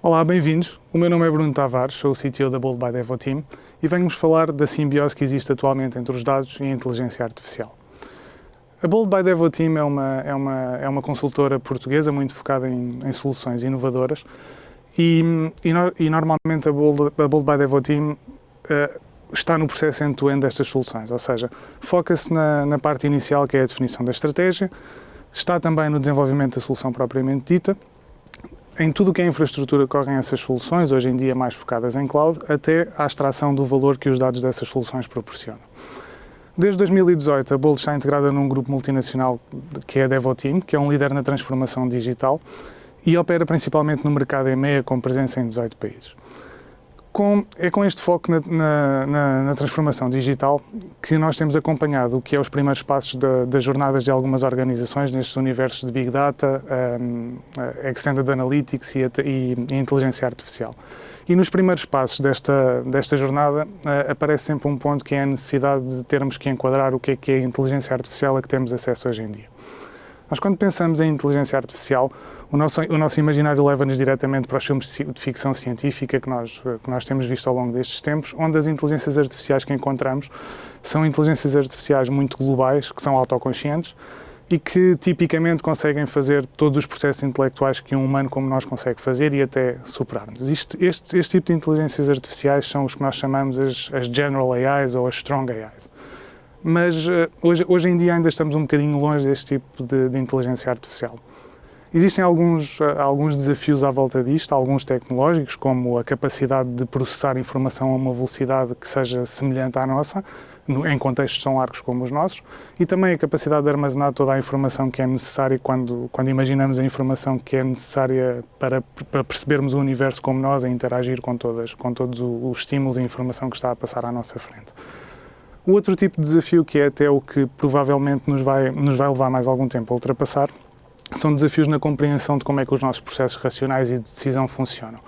Olá, bem-vindos. O meu nome é Bruno Tavares, sou o CTO da Bold by Devoteam e venho-vos falar da simbiose que existe atualmente entre os dados e a inteligência artificial. A Bold by Devoteam é uma consultora portuguesa muito focada em soluções inovadoras e normalmente a Bold by Devoteam está no processo end-to-end destas soluções, ou seja, foca-se na parte inicial, que é a definição da estratégia, está também no desenvolvimento da solução propriamente dita. Em tudo o que é infraestrutura correm essas soluções, hoje em dia mais focadas em cloud, até à extração do valor que os dados dessas soluções proporcionam. Desde 2018, a Bold está integrada num grupo multinacional que é a Devoteam, que é um líder na transformação digital e opera principalmente no mercado EMEA, com presença em 18 países. É com este foco na transformação digital que nós temos acompanhado o que é os primeiros passos das jornadas de algumas organizações nestes universos de Big Data, Extended Analytics e inteligência artificial. E nos primeiros passos desta jornada aparece sempre um ponto que é a necessidade de termos que enquadrar o que é a inteligência artificial a que temos acesso hoje em dia. Nós, quando pensamos em inteligência artificial, o nosso imaginário leva-nos diretamente para os filmes de ficção científica que nós temos visto ao longo destes tempos, onde as inteligências artificiais que encontramos são inteligências artificiais muito globais, que são autoconscientes e que tipicamente conseguem fazer todos os processos intelectuais que um humano como nós consegue fazer e até superar-nos. Este tipo de inteligências artificiais são os que nós chamamos as General AIs ou as Strong AIs. Mas hoje em dia ainda estamos um bocadinho longe deste tipo de inteligência artificial. Existem alguns desafios à volta disto, alguns tecnológicos, como a capacidade de processar informação a uma velocidade que seja semelhante à nossa, em contextos tão largos como os nossos, e também a capacidade de armazenar toda a informação que é necessária quando imaginamos a informação que é necessária para percebermos o universo como nós, a interagir com todos os estímulos e a informação que está a passar à nossa frente. O outro tipo de desafio, que é até o que provavelmente nos vai levar mais algum tempo a ultrapassar, são desafios na compreensão de como é que os nossos processos racionais e de decisão funcionam.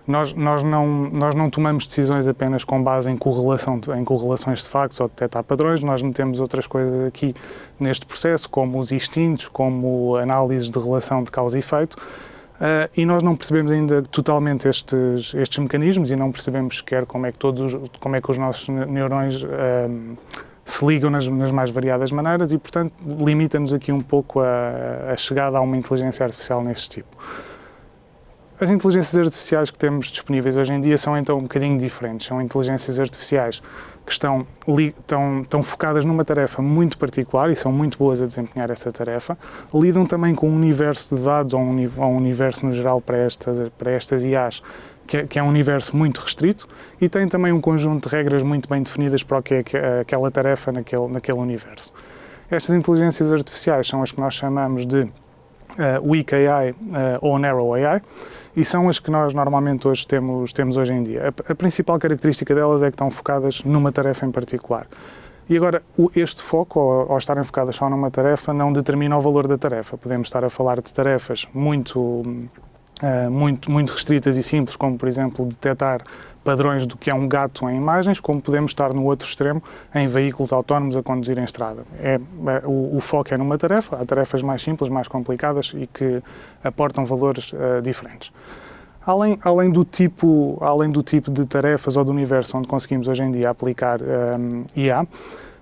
Nós não tomamos decisões apenas com base em correlações de factos ou detectar padrões, nós metemos outras coisas aqui neste processo, como os instintos, como análises de relação de causa e efeito, e nós não percebemos ainda totalmente estes mecanismos e não percebemos sequer como é que os nossos neurões se ligam nas mais variadas maneiras e, portanto, limita-nos aqui um pouco a chegada a uma inteligência artificial neste tipo. As inteligências artificiais que temos disponíveis hoje em dia são então um bocadinho diferentes. São inteligências artificiais que estão focadas numa tarefa muito particular e são muito boas a desempenhar essa tarefa. Lidam também com um universo de dados ou um universo no geral para estas IAs, que é um universo muito restrito e tem também um conjunto de regras muito bem definidas para o que é aquela tarefa naquele universo. Estas inteligências artificiais são as que nós chamamos de Weak AI ou Narrow AI, e são as que nós normalmente hoje temos hoje em dia. A principal característica delas é que estão focadas numa tarefa em particular. E agora, este foco, ao estarem focadas só numa tarefa, não determina o valor da tarefa. Podemos estar a falar de tarefas muito restritas e simples, como, por exemplo, detectar padrões do que é um gato em imagens, como podemos estar no outro extremo, em veículos autónomos a conduzir em estrada. O foco é numa tarefa, há tarefas mais simples, mais complicadas e que aportam valores diferentes. Além do tipo de tarefas ou do universo onde conseguimos hoje em dia aplicar IA,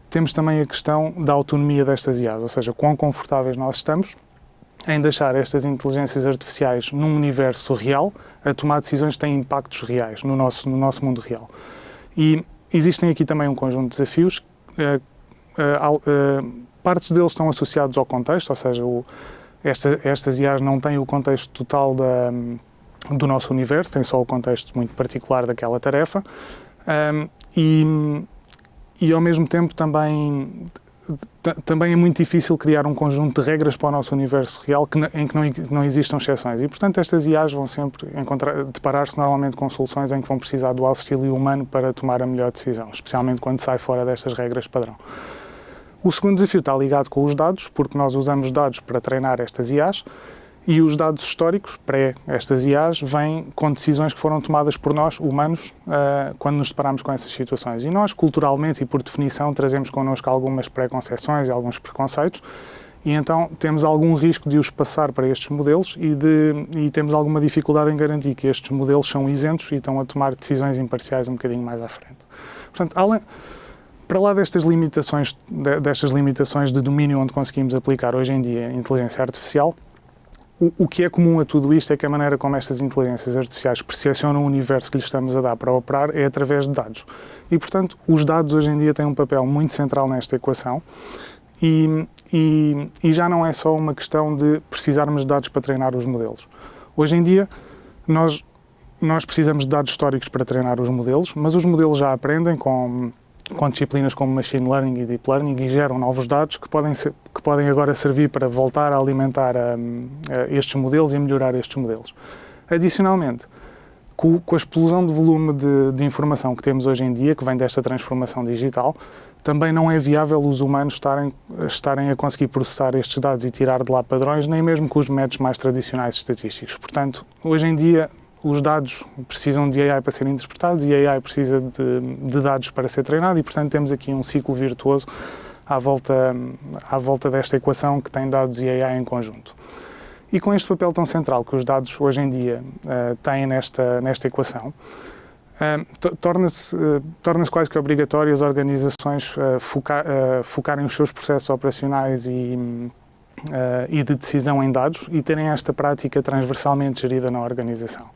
temos também a questão da autonomia destas IAs, ou seja, quão confortáveis nós estamos em deixar estas inteligências artificiais num universo real a tomar decisões que têm impactos reais no nosso mundo real. E existem aqui também um conjunto de desafios. Partes deles estão associados ao contexto, ou seja, estas IAs não têm o contexto total do nosso universo, têm só o contexto muito particular daquela tarefa. E ao mesmo tempo também é muito difícil criar um conjunto de regras para o nosso universo real em que não existam exceções. E, portanto, estas IAs vão sempre deparar-se normalmente com soluções em que vão precisar do auxílio humano para tomar a melhor decisão, especialmente quando sai fora destas regras padrão. O segundo desafio está ligado com os dados, porque nós usamos dados para treinar estas IAs E os dados históricos, estas IAs, vêm com decisões que foram tomadas por nós, humanos, quando nos deparamos com essas situações. E nós, culturalmente e por definição, trazemos connosco algumas preconceções e alguns preconceitos, e então temos algum risco de os passar para estes modelos e temos alguma dificuldade em garantir que estes modelos são isentos e estão a tomar decisões imparciais um bocadinho mais à frente. Portanto, para lá destas limitações de domínio onde conseguimos aplicar hoje em dia a inteligência artificial, o que é comum a tudo isto é que a maneira como estas inteligências artificiais percepcionam o universo que lhes estamos a dar para operar é através de dados. E, portanto, os dados hoje em dia têm um papel muito central nesta equação e já não é só uma questão de precisarmos de dados para treinar os modelos. Hoje em dia, nós precisamos de dados históricos para treinar os modelos, mas os modelos já aprendem com disciplinas como Machine Learning e Deep Learning e geram novos dados que podem agora servir para voltar a alimentar estes modelos e melhorar estes modelos. Adicionalmente, com a explosão de volume de informação que temos hoje em dia, que vem desta transformação digital, também não é viável os humanos estarem a conseguir processar estes dados e tirar de lá padrões, nem mesmo com os métodos mais tradicionais estatísticos. Portanto, hoje em dia, os dados precisam de AI para serem interpretados e a AI precisa de dados para ser treinado e, portanto, temos aqui um ciclo virtuoso à volta desta equação que tem dados e AI em conjunto. E com este papel tão central que os dados hoje em dia têm nesta equação, torna-se quase que obrigatório as organizações focarem os seus processos operacionais e de decisão em dados e terem esta prática transversalmente gerida na organização.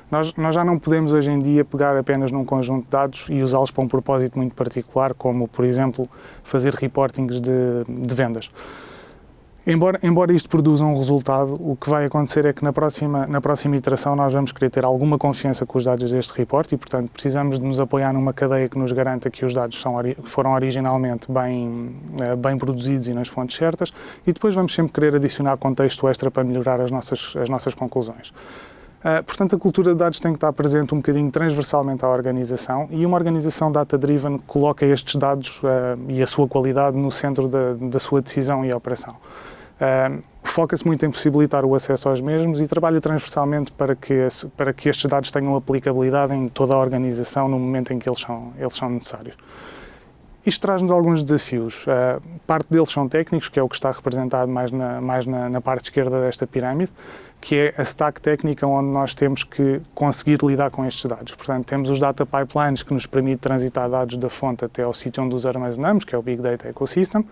Nós já não podemos hoje em dia pegar apenas num conjunto de dados e usá-los para um propósito muito particular, como, por exemplo, fazer reportings de vendas. Embora isto produza um resultado, o que vai acontecer é que na próxima iteração nós vamos querer ter alguma confiança com os dados deste report e, portanto, precisamos de nos apoiar numa cadeia que nos garanta que os dados foram originalmente bem produzidos e nas fontes certas e depois vamos sempre querer adicionar contexto extra para melhorar as nossas conclusões. Portanto, a cultura de dados tem que estar presente um bocadinho transversalmente à organização e uma organização data-driven coloca estes dados e a sua qualidade no centro da sua decisão e operação. Foca-se muito em possibilitar o acesso aos mesmos e trabalha transversalmente para que estes dados tenham aplicabilidade em toda a organização no momento em que eles são necessários. Isto traz-nos alguns desafios. Parte deles são técnicos, que é o que está representado mais na parte esquerda desta pirâmide, que é a stack técnica onde nós temos que conseguir lidar com estes dados. Portanto, temos os data pipelines que nos permite transitar dados da fonte até ao sítio onde os armazenamos, que é o Big Data Ecosystem.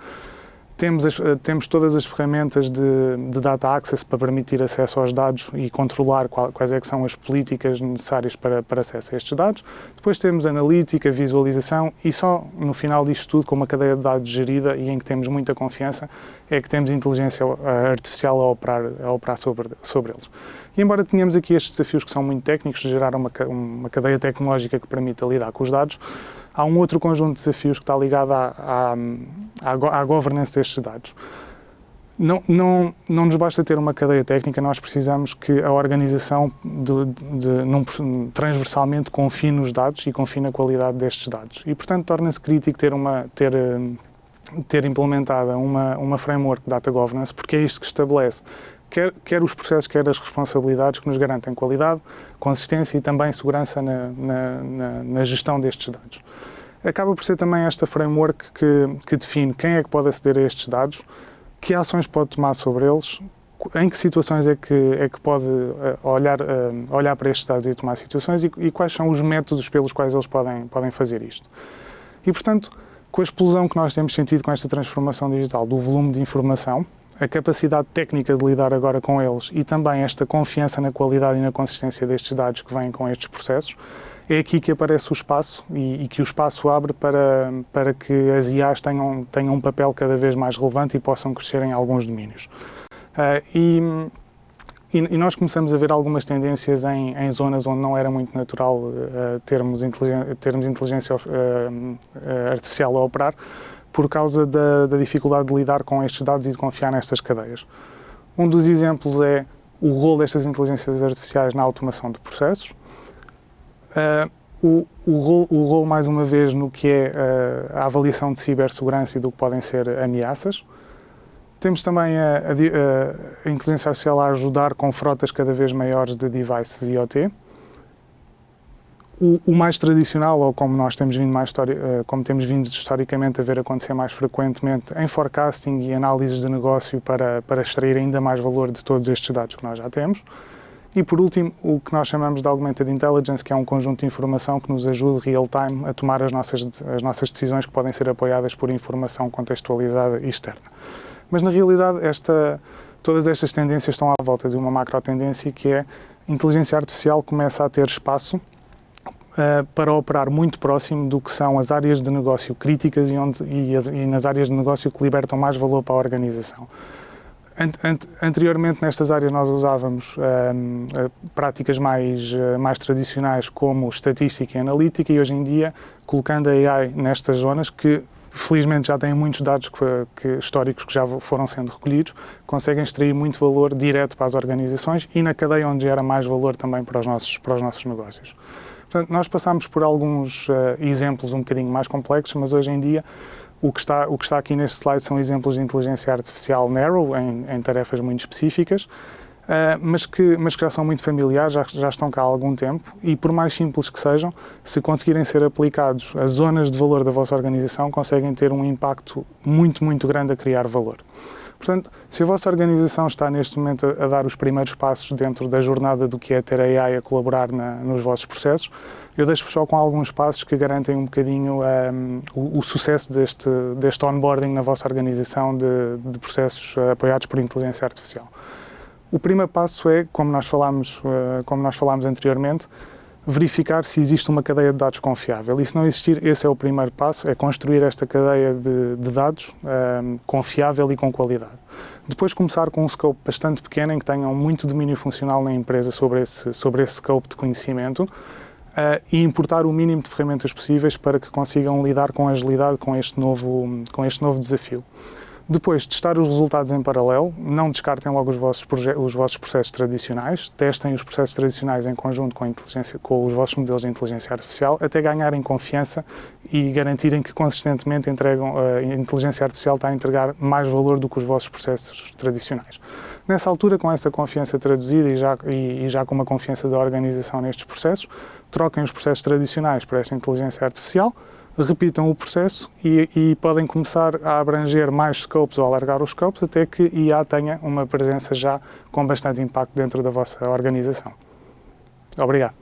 Temos todas as ferramentas de data access para permitir acesso aos dados e controlar quais é que são as políticas necessárias para acesso a estes dados. Depois temos analítica, visualização e só no final disto tudo, com uma cadeia de dados gerida e em que temos muita confiança, é que temos inteligência artificial a operar sobre eles. E embora tenhamos aqui estes desafios que são muito técnicos, de gerar uma cadeia tecnológica que permita lidar com os dados, há um outro conjunto de desafios que está ligado à governance destes dados. Não nos basta ter uma cadeia técnica, nós precisamos que a organização transversalmente confie nos dados e confie na qualidade destes dados. E, portanto, torna-se crítico ter implementada uma framework de data governance, porque é isto que estabelece quer os processos, quer as responsabilidades que nos garantem qualidade, consistência e também segurança na gestão destes dados. Acaba por ser também esta framework que define quem é que pode aceder a estes dados, que ações pode tomar sobre eles, em que situações é que pode olhar para estes dados e tomar situações e quais são os métodos pelos quais eles podem fazer isto. E, portanto, com a explosão que nós temos sentido com esta transformação digital do volume de informação, a capacidade técnica de lidar agora com eles e também esta confiança na qualidade e na consistência destes dados que vêm com estes processos, é aqui que aparece o espaço e que o espaço abre para que as IAs tenham um papel cada vez mais relevante e possam crescer em alguns domínios. E nós começamos a ver algumas tendências em zonas onde não era muito natural termos inteligência artificial a operar, por causa da dificuldade de lidar com estes dados e de confiar nestas cadeias. Um dos exemplos é o rol destas inteligências artificiais na automação de processos, o rol, mais uma vez, no que é a avaliação de cibersegurança e do que podem ser ameaças, Temos também a inteligência artificial a ajudar com frotas cada vez maiores de devices IoT. O mais tradicional, ou como nós temos vindo como temos vindo historicamente a ver acontecer mais frequentemente, em forecasting e análises de negócio para extrair ainda mais valor de todos estes dados que nós já temos. E por último, o que nós chamamos de Augmented Intelligence, que é um conjunto de informação que nos ajuda real-time a tomar as nossas decisões, que podem ser apoiadas por informação contextualizada e externa. Mas na realidade todas estas tendências estão à volta de uma macro-tendência, que é a inteligência artificial começa a ter espaço para operar muito próximo do que são as áreas de negócio críticas e nas áreas de negócio que libertam mais valor para a organização. Anteriormente, nestas áreas, nós usávamos práticas mais tradicionais, como estatística e analítica, e hoje em dia, colocando a AI nestas zonas, que felizmente já têm muitos dados históricos que já foram sendo recolhidos, conseguem extrair muito valor direto para as organizações e na cadeia onde gera mais valor também para os nossos negócios. Portanto, nós passámos por alguns exemplos um bocadinho mais complexos, mas hoje em dia o que está aqui neste slide são exemplos de inteligência artificial narrow, em tarefas muito específicas, mas que já são muito familiares, já estão cá há algum tempo, e por mais simples que sejam, se conseguirem ser aplicados às zonas de valor da vossa organização, conseguem ter um impacto muito, muito grande a criar valor. Portanto, se a vossa organização está neste momento a dar os primeiros passos dentro da jornada do que é ter a AI a colaborar nos vossos processos, eu deixo-vos só com alguns passos que garantem um bocadinho o sucesso deste onboarding na vossa organização de processos apoiados por inteligência artificial. O primeiro passo é, como nós falámos anteriormente, verificar se existe uma cadeia de dados confiável. E se não existir, esse é o primeiro passo, é construir esta cadeia de dados confiável e com qualidade. Depois começar com um scope bastante pequeno, em que tenham muito domínio funcional na empresa sobre esse scope de conhecimento, e importar o mínimo de ferramentas possíveis para que consigam lidar com agilidade com este novo desafio. Depois, testar os resultados em paralelo, não descartem logo os vossos processos tradicionais, testem os processos tradicionais em conjunto com os vossos modelos de inteligência artificial, até ganharem confiança e garantirem que consistentemente a inteligência artificial está a entregar mais valor do que os vossos processos tradicionais. Nessa altura, com essa confiança traduzida e já com uma confiança da organização nestes processos, troquem os processos tradicionais para esta inteligência artificial, repitam o processo e podem começar a abranger mais scopes ou alargar os scopes até que IA tenha uma presença já com bastante impacto dentro da vossa organização. Obrigado.